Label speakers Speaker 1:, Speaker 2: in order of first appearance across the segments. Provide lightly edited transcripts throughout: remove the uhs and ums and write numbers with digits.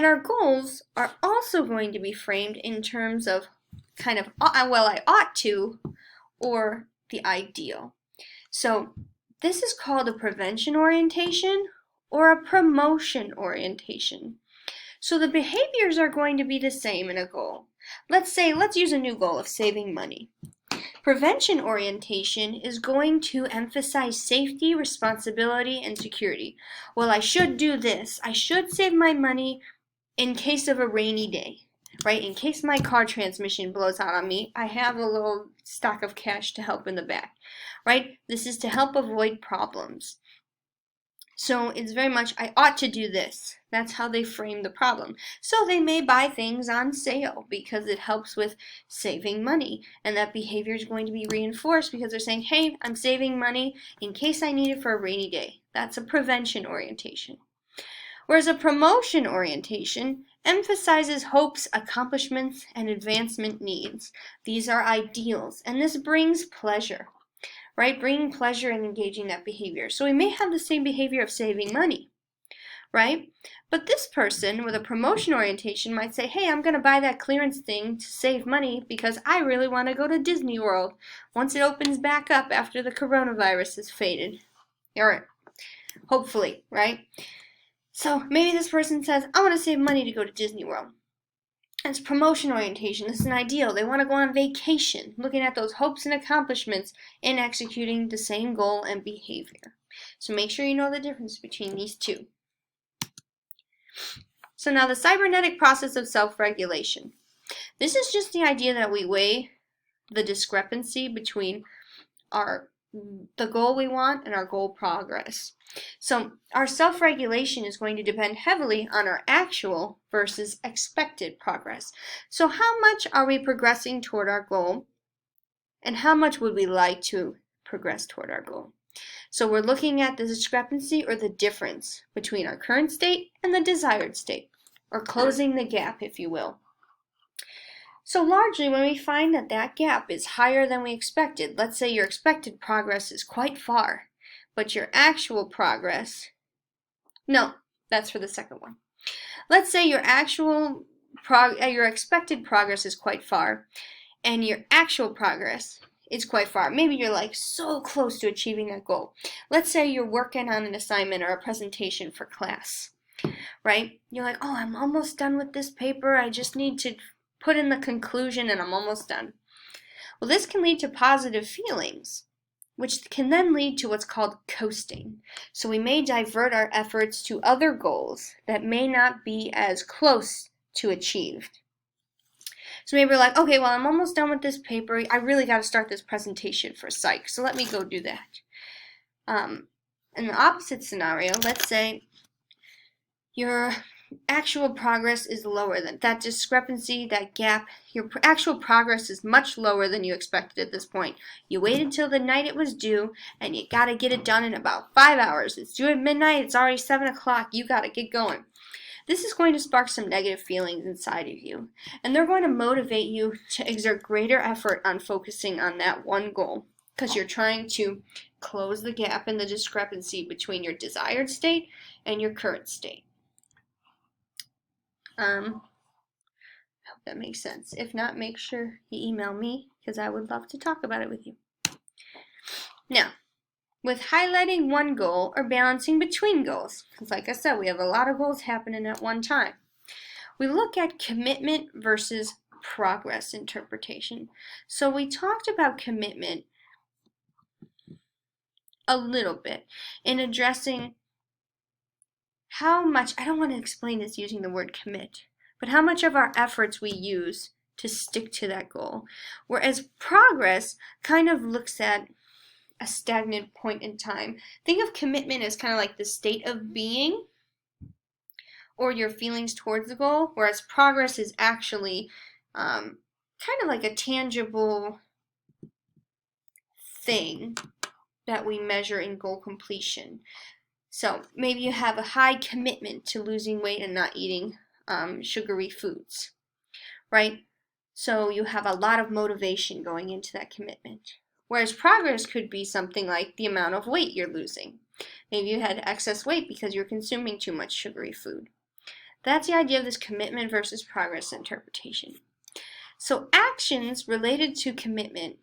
Speaker 1: And our goals are also going to be framed in terms of kind of, well, I ought to, or the ideal. So this is called a prevention orientation or a promotion orientation. So the behaviors are going to be the same in a goal. Let's use a new goal of saving money. Prevention orientation is going to emphasize safety, responsibility, and security. Well, I should do this. I should save my money in case of a rainy day, right? In case my car transmission blows out on me, I have a little stock of cash to help in the back, right? This is to help avoid problems. So it's very much, I ought to do this. That's how they frame the problem. So they may buy things on sale because it helps with saving money. And that behavior is going to be reinforced because they're saying, hey, I'm saving money in case I need it for a rainy day. That's a prevention orientation. Whereas a promotion orientation emphasizes hopes, accomplishments, and advancement needs. These are ideals, and this brings pleasure. Right? Bringing pleasure and engaging that behavior. So we may have the same behavior of saving money, right? But this person with a promotion orientation might say, hey, I'm going to buy that clearance thing to save money because I really want to go to Disney World once it opens back up after the coronavirus has faded. Or hopefully, right? So maybe this person says, I want to save money to go to Disney World. It's promotion orientation. This is an ideal. They want to go on vacation, looking at those hopes and accomplishments and executing the same goal and behavior. So make sure you know the difference between these two. So now the cybernetic process of self-regulation. This is just the idea that we weigh the discrepancy between the goal we want and our goal progress. So our self-regulation is going to depend heavily on our actual versus expected progress. So how much are we progressing toward our goal, and how much would we like to progress toward our goal? So we're looking at the discrepancy or the difference between our current state and the desired state, or closing the gap, if you will. So largely when we find that that gap is higher than we expected, let's say your expected progress is quite far, but your actual progress, no, that's for the second one. Let's say your expected progress is quite far, and your actual progress is quite far. Maybe you're like so close to achieving that goal. Let's say you're working on an assignment or a presentation for class, right? You're like, oh, I'm almost done with this paper. I just need to put in the conclusion and I'm almost done. Well, this can lead to positive feelings, which can then lead to what's called coasting. So we may divert our efforts to other goals that may not be as close to achieved. So maybe we're like, okay, well, I'm almost done with this paper. I really got to start this presentation for psych, so let me go do that. In the opposite scenario, let's say your actual progress is lower than that discrepancy, that gap. Your actual progress is much lower than you expected at this point. You waited till the night it was due, and you got to get it done in about 5 hours. It's due at midnight. It's already 7 o'clock. You got to get going. This is going to spark some negative feelings inside of you, and they're going to motivate you to exert greater effort on focusing on that one goal because you're trying to close the gap in the discrepancy between your desired state and your current state. I hope that makes sense. If not, make sure you email me because I would love to talk about it with you. Now, with highlighting one goal or balancing between goals, because like I said, we have a lot of goals happening at one time. We look at commitment versus progress interpretation. So we talked about commitment a little bit in addressing how much, I don't want to explain this using the word commit, but how much of our efforts we use to stick to that goal. Whereas progress kind of looks at a stagnant point in time. Think of commitment as kind of like the state of being or your feelings towards the goal, whereas progress is actually kind of like a tangible thing that we measure in goal completion. So maybe you have a high commitment to losing weight and not eating sugary foods, right? So you have a lot of motivation going into that commitment. Whereas progress could be something like the amount of weight you're losing. Maybe you had excess weight because you're consuming too much sugary food. That's the idea of this commitment versus progress interpretation. So actions related to commitment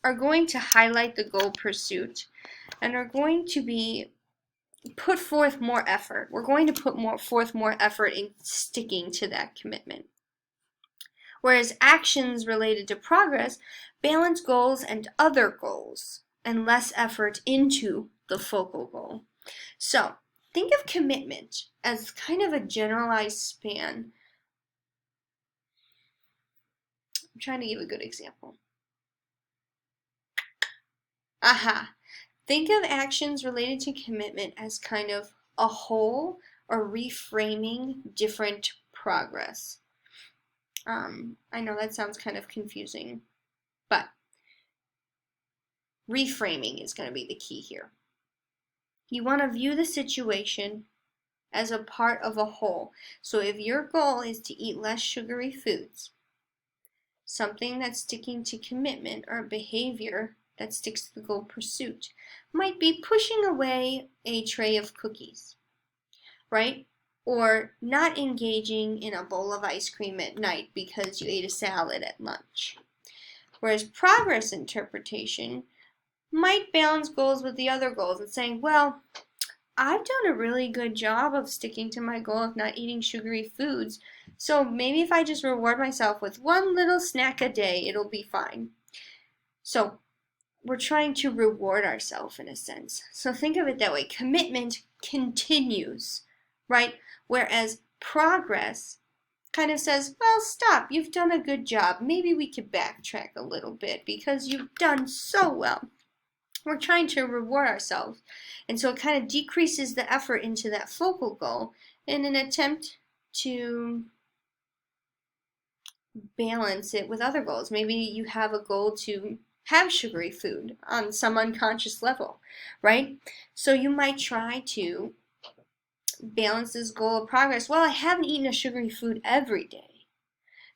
Speaker 1: are going to highlight the goal pursuit and are going to be put forth more effort. We're going to put forth more effort in sticking to that commitment. Whereas actions related to progress balance goals and other goals and less effort into the focal goal. So think of commitment as kind of a generalized span. I'm trying to give a good example. Aha! Think of actions related to commitment as kind of a whole or reframing different progress. I know that sounds kind of confusing, but reframing is going to be the key here. You want to view the situation as a part of a whole. So if your goal is to eat less sugary foods, something that's sticking to commitment or behavior that sticks to the goal pursuit might be pushing away a tray of cookies, right? Or not engaging in a bowl of ice cream at night because you ate a salad at lunch. Whereas progress interpretation might balance goals with the other goals and saying, well, I've done a really good job of sticking to my goal of not eating sugary foods, so maybe if I just reward myself with one little snack a day, it'll be fine. So we're trying to reward ourselves in a sense. So think of it that way. Commitment continues, right? Whereas progress kind of says, well, stop, you've done a good job. Maybe we could backtrack a little bit because you've done so well. We're trying to reward ourselves. And so it kind of decreases the effort into that focal goal in an attempt to balance it with other goals. Maybe you have a goal to have sugary food on some unconscious level, right? So you might try to balance this goal of progress. Well, I haven't eaten a sugary food every day,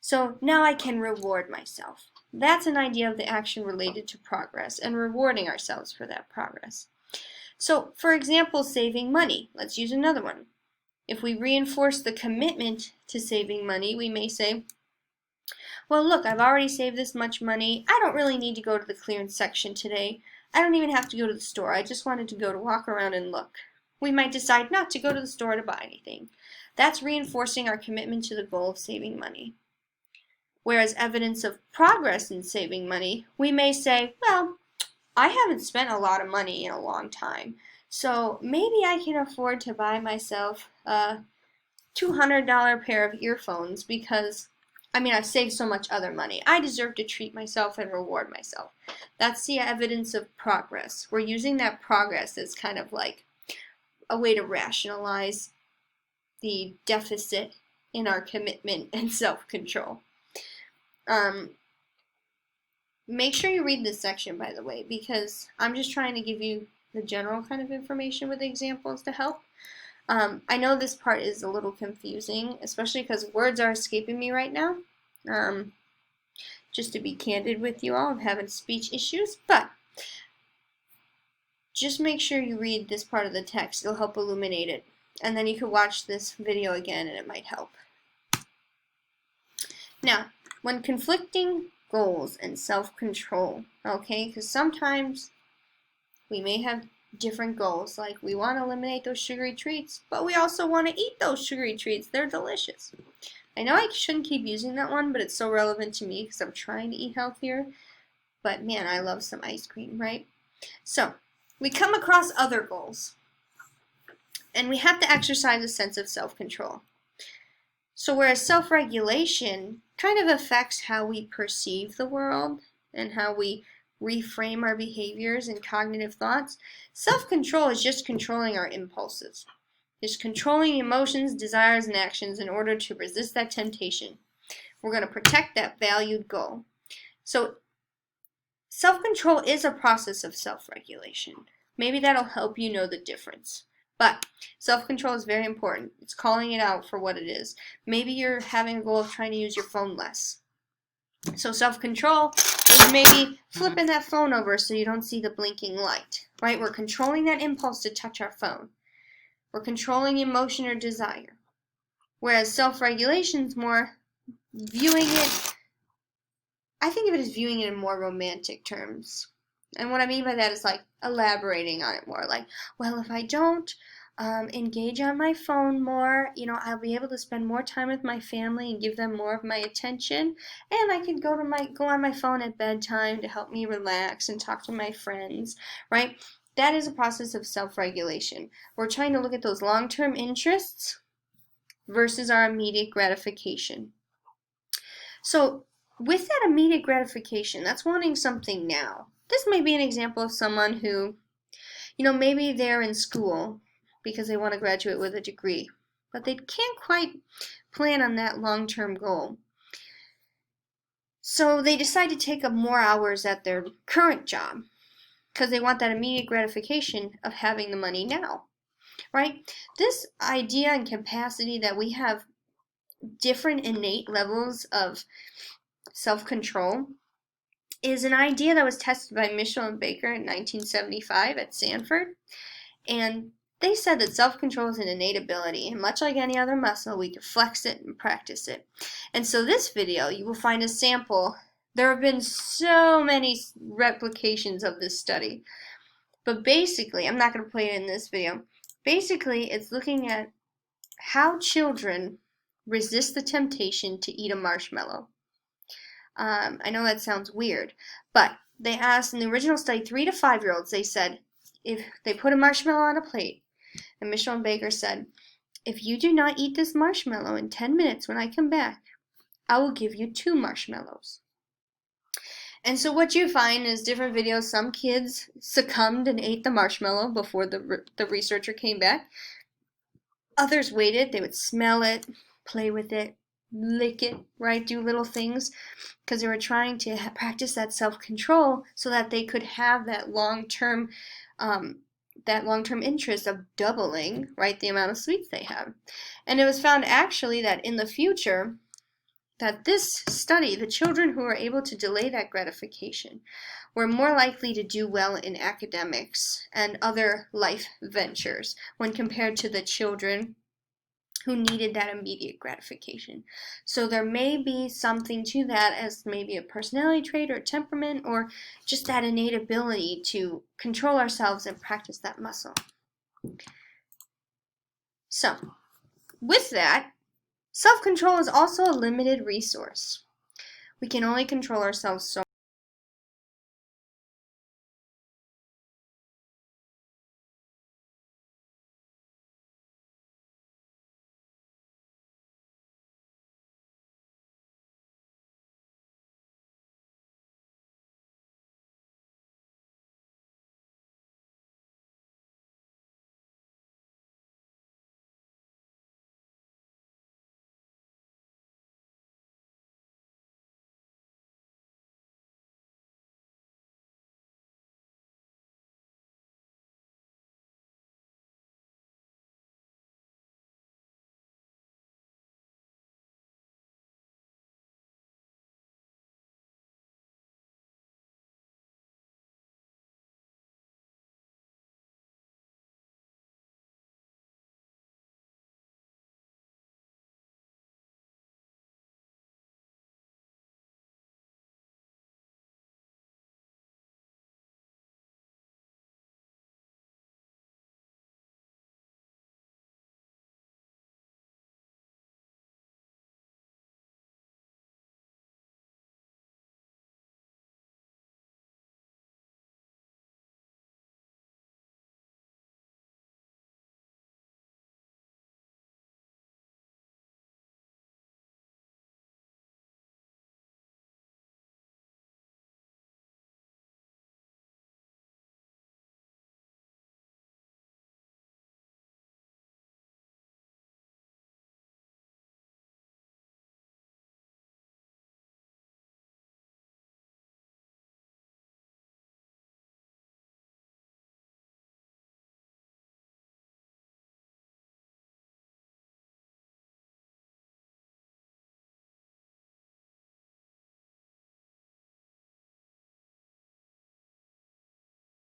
Speaker 1: so now I can reward myself. That's an idea of the action related to progress and rewarding ourselves for that progress. So, for example, saving money. Let's use another one. If we reinforce the commitment to saving money, we may say, well, look, I've already saved this much money. I don't really need to go to the clearance section today. I don't even have to go to the store. I just wanted to go to walk around and look. We might decide not to go to the store to buy anything. That's reinforcing our commitment to the goal of saving money. Whereas evidence of progress in saving money, we may say, well, I haven't spent a lot of money in a long time, so maybe I can afford to buy myself a $200 pair of earphones because, I've saved so much other money. I deserve to treat myself and reward myself. That's the evidence of progress. We're using that progress as kind of like a way to rationalize the deficit in our commitment and self-control. Make sure you read this section, by the way, because I'm just trying to give you the general kind of information with examples to help. I know this part is a little confusing, especially because words are escaping me right now. Just to be candid with you all, I'm having speech issues, but just make sure you read this part of the text. It'll help illuminate it. And then you can watch this video again and it might help. Now, when conflicting goals and self-control, okay, because sometimes we may have different goals, like we want to eliminate those sugary treats, but we also want to eat those sugary treats. They're delicious. I know I shouldn't keep using that one, but it's so relevant to me because I'm trying to eat healthier. But man, I love some ice cream, right? So, we come across other goals, and we have to exercise a sense of self-control. So whereas self-regulation kind of affects how we perceive the world and how we reframe our behaviors and cognitive thoughts, self-control is just controlling our impulses. It's controlling emotions, desires, and actions in order to resist that temptation. We're going to protect that valued goal. So self-control is a process of self-regulation. Maybe that'll help you know the difference. But self-control is very important. It's calling it out for what it is. Maybe you're having a goal of trying to use your phone less. So self-control is maybe flipping that phone over so you don't see the blinking light, right? We're controlling that impulse to touch our phone. We're controlling emotion or desire. Whereas self-regulation is more viewing it, I think of it as viewing it in more romantic terms. And what I mean by that is like elaborating on it more. Like, well, if I don't engage on my phone more, I'll be able to spend more time with my family and give them more of my attention. And I can go on my phone at bedtime to help me relax and talk to my friends, right? That is a process of self-regulation. We're trying to look at those long-term interests versus our immediate gratification. So with that immediate gratification, that's wanting something now. This may be an example of someone who, maybe they're in school because they want to graduate with a degree, but they can't quite plan on that long-term goal. So they decide to take up more hours at their current job because they want that immediate gratification of having the money now, right? This idea and capacity that we have different innate levels of self-control is an idea that was tested by Mitchell and Baker in 1975 at Stanford. And they said that self-control is an innate ability, and much like any other muscle, we can flex it and practice it. And so this video, you will find a sample. There have been so many replications of this study. But basically, I'm not going to play it in this video. Basically, it's looking at how children resist the temptation to eat a marshmallow. I know that sounds weird, but they asked in the original study 3 to 5-year-olds, they said, if they put a marshmallow on a plate, and Mitchell and Baker said, if you do not eat this marshmallow in 10 minutes when I come back, I will give you 2 marshmallows. And so what you find is different videos. Some kids succumbed and ate the marshmallow before the researcher came back. Others waited. They would smell it, play with it, lick it, right? Do little things because they were trying to practice that self-control so that they could have that long-term interest of doubling, right, the amount of sweets they have. And it was found actually that in the future, that this study, the children who were able to delay that gratification were more likely to do well in academics and other life ventures when compared to the children who needed that immediate gratification. So there may be something to that as maybe a personality trait or temperament or just that innate ability to control ourselves and practice that muscle. So, with that, self-control is also a limited resource. We can only control ourselves so